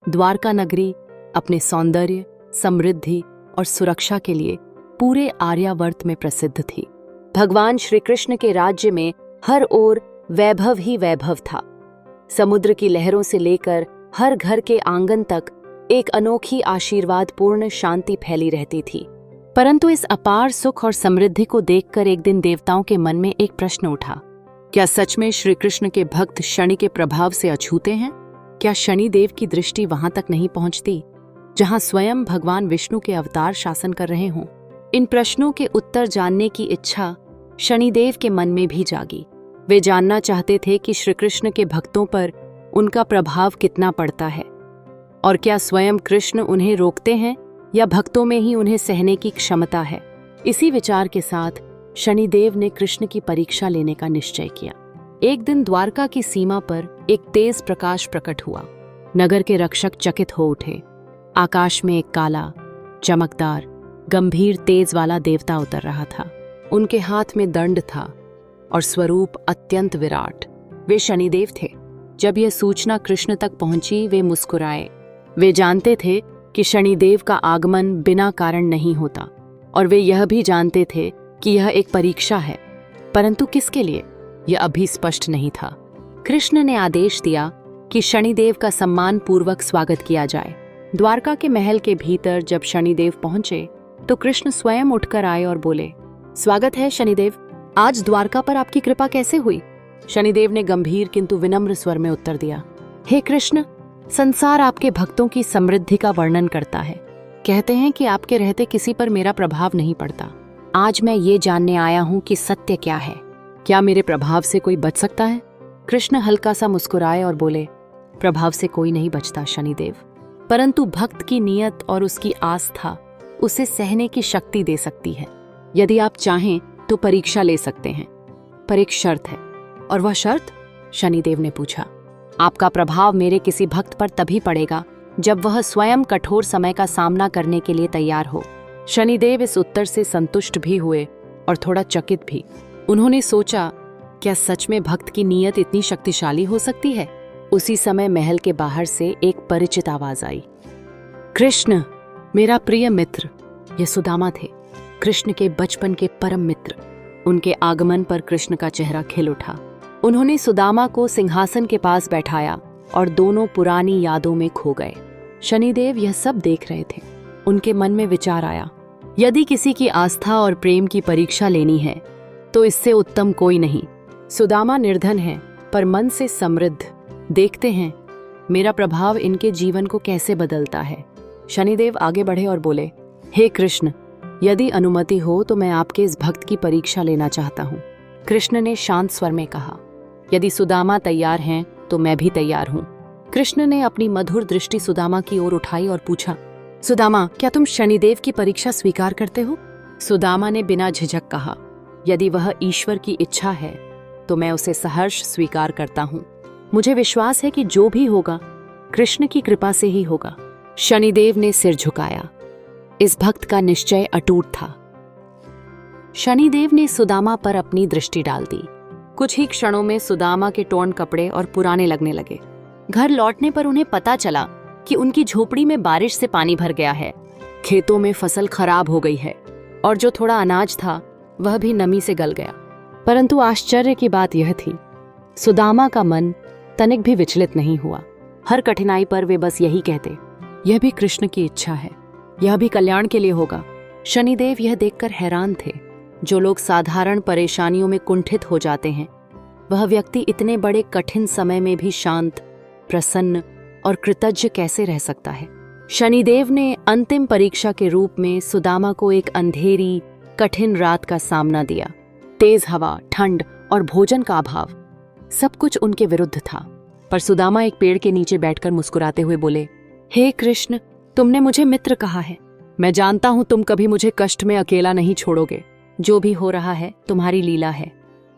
द्वारका नगरी अपने सौंदर्य, समृद्धि और सुरक्षा के लिए पूरे आर्यावर्त में प्रसिद्ध थी। भगवान श्री कृष्ण के राज्य में हर ओर वैभव ही वैभव था। समुद्र की लहरों से लेकर हर घर के आंगन तक एक अनोखी आशीर्वादपूर्ण शांति फैली रहती थी। परंतु इस अपार सुख और समृद्धि को देखकर एक दिन देवताओं के मन में एक प्रश्न उठा। क्या सच में श्री कृष्ण के भक्त शनि के प्रभाव से अछूते हैं? क्या शनि देव की दृष्टि वहां तक नहीं पहुंचती जहां स्वयं भगवान विष्णु के अवतार शासन कर रहे हों? इन प्रश्नों के उत्तर जानने की इच्छा शनिदेव के मन में भी जागी। वे जानना चाहते थे कि श्री कृष्ण के भक्तों पर उनका प्रभाव कितना पड़ता है और क्या स्वयं कृष्ण उन्हें रोकते हैं या भक्तों में ही उन्हें सहने की क्षमता है। इसी विचार के साथ शनिदेव ने कृष्ण की परीक्षा लेने का निश्चय किया। एक दिन द्वारका की सीमा पर एक तेज प्रकाश प्रकट हुआ। नगर के रक्षक चकित हो उठे। आकाश में एक काला, चमकदार, गंभीर तेज वाला देवता उतर रहा था। उनके हाथ में दंड था और स्वरूप अत्यंत विराट। वे शनिदेव थे। जब यह सूचना कृष्ण तक पहुंची, वे मुस्कुराए। वे जानते थे कि शनिदेव का आगमन बिना कारण नहीं होता और वे यह भी जानते थे कि यह एक परीक्षा है, परंतु किसके लिए, यह अभी स्पष्ट नहीं था। कृष्ण ने आदेश दिया कि शनिदेव का सम्मान पूर्वक स्वागत किया जाए। द्वारका के महल के भीतर जब शनिदेव पहुंचे तो कृष्ण स्वयं उठकर आए और बोले, स्वागत है शनिदेव, आज द्वारका पर आपकी कृपा कैसे हुई? शनिदेव ने गंभीर किंतु विनम्र स्वर में उत्तर दिया, हे कृष्ण, संसार आपके भक्तों की समृद्धि का वर्णन करता है। कहते हैं कि आपके रहते किसी पर मेरा प्रभाव नहीं पड़ता। आज मैं ये जानने आया हूं कि सत्य क्या है। क्या मेरे प्रभाव से कोई बच सकता है? कृष्ण हल्का सा मुस्कुराए और बोले, प्रभाव से कोई नहीं बचता शनिदेव, परंतु भक्त की नियत और उसकी आस्था उसे सहने की शक्ति दे सकती है। यदि आप चाहें तो परीक्षा ले सकते हैं, पर एक शर्त है। और वह शर्त? शनिदेव ने पूछा। आपका प्रभाव मेरे किसी भक्त पर तभी पड़ेगा जब वह स्वयं कठोर समय का सामना करने के लिए तैयार हो। शनिदेव इस उत्तर से संतुष्ट भी हुए और थोड़ा चकित भी। उन्होंने सोचा, क्या सच में भक्त की नीयत इतनी शक्तिशाली हो सकती है? उसी समय महल के बाहर से एक परिचित आवाज आई। कृष्ण, मेरा प्रिय मित्र। ये सुदामा थे, कृष्ण के बचपन के परम मित्र। उनके आगमन पर कृष्ण का चेहरा खिल उठा। उन्होंने सुदामा को सिंहासन के पास बैठाया और दोनों पुरानी यादों में खो गए। शनिदेव यह सब देख रहे थे। उनके मन में विचार आया, यदि किसी की आस्था और प्रेम की परीक्षा लेनी है तो इससे उत्तम कोई नहीं। सुदामा निर्धन है पर मन से समृद्ध। देखते हैं मेरा प्रभाव इनके जीवन को कैसे बदलता है। शनिदेव आगे बढ़े और बोले, हे कृष्ण, यदि अनुमति हो तो मैं आपके इस भक्त की परीक्षा लेना चाहता हूँ। कृष्ण ने शांत स्वर में कहा, यदि सुदामा तैयार हैं तो मैं भी तैयार हूँ। कृष्ण ने अपनी मधुर दृष्टि सुदामा की ओर उठाई और पूछा, सुदामा, क्या तुम शनिदेव की परीक्षा स्वीकार करते हो? सुदामा ने बिना झिझक कहा, यदि वह ईश्वर की इच्छा है तो मैं उसे सहर्ष स्वीकार करता हूँ। मुझे विश्वास है कि जो भी होगा कृष्ण की कृपा से ही होगा। शनिदेव ने सिर झुकाया। इस भक्त का निश्चय अटूट था। शनिदेव ने सुदामा पर अपनी दृष्टि डाल दी। कुछ ही क्षणों में सुदामा के टोन कपड़े और पुराने लगने लगे। घर लौटने पर उन्हें पता चला कि उनकी झोपड़ी में बारिश से पानी भर गया है, खेतों में फसल खराब हो गई है और जो थोड़ा अनाज था वह भी नमी से गल गया। परंतु आश्चर्य की बात यह थी, सुदामा का मन तनिक भी विचलित नहीं हुआ। हर कठिनाई पर वे बस यही कहते, यह भी कृष्ण की इच्छा है, यह भी कल्याण के लिए होगा। शनिदेव यह देखकर हैरान थे। जो लोग साधारण परेशानियों में कुंठित हो जाते हैं, वह व्यक्ति इतने बड़े कठिन समय में भी शांत, प्रसन्न और कृतज्ञ कैसे रह सकता है। शनिदेव ने अंतिम परीक्षा के रूप में सुदामा को एक अंधेरी, कठिन रात का सामना दिया। तेज हवा, ठंड और भोजन का अभाव, सब कुछ उनके विरुद्ध था। पर सुदामा एक पेड़ के नीचे बैठकर मुस्कुराते हुए बोले, हे कृष्ण, तुमने मुझे मित्र कहा है। मैं जानता हूं तुम कभी मुझे कष्ट में अकेला नहीं छोड़ोगे। जो भी हो रहा है तुम्हारी लीला है।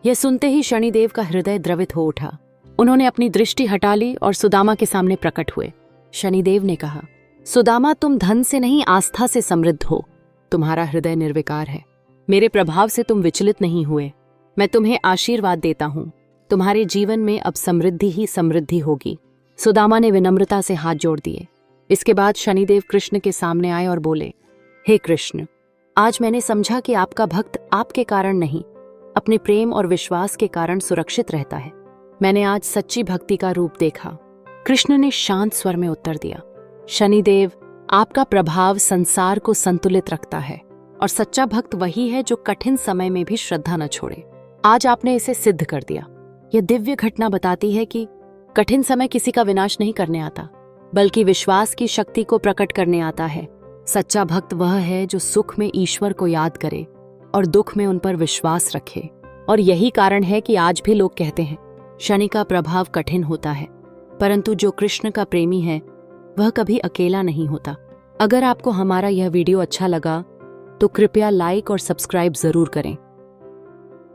यह सुनते ही शनिदेव का हृदय द्रवित हो उठा। उन्होंने अपनी दृष्टि हटा ली और सुदामा के सामने प्रकट हुए। शनिदेव ने कहा, सुदामा, तुम धन से नहीं आस्था से समृद्ध हो। तुम्हारा हृदय निर्विकार है। मेरे प्रभाव से तुम विचलित नहीं हुए। मैं तुम्हें आशीर्वाद देता हूँ। तुम्हारे जीवन में अब समृद्धि ही समृद्धि होगी। सुदामा ने विनम्रता से हाथ जोड़ दिए। इसके बाद शनिदेव कृष्ण के सामने आए और बोले, हे कृष्ण, आज मैंने समझा कि आपका भक्त आपके कारण नहीं, अपने प्रेम और विश्वास के कारण सुरक्षित रहता है। मैंने आज सच्ची भक्ति का रूप देखा। कृष्ण ने शांत स्वर में उत्तर दिया, शनिदेव, आपका प्रभाव संसार को संतुलित रखता है और सच्चा भक्त वही है जो कठिन समय में भी श्रद्धा न छोड़े। आज आपने इसे सिद्ध कर दिया। यह दिव्य घटना बताती है कि कठिन समय किसी का विनाश नहीं करने आता, बल्कि विश्वास की शक्ति को प्रकट करने आता है। सच्चा भक्त वह है जो सुख में ईश्वर को याद करे और दुख में उन पर विश्वास रखे। और यही कारण है कि आज भी लोग कहते हैं, शनि का प्रभाव कठिन होता है, परंतु जो कृष्ण का प्रेमी है वह कभी अकेला नहीं होता। अगर आपको हमारा यह वीडियो अच्छा लगा तो कृपया लाइक और सब्सक्राइब जरूर करें।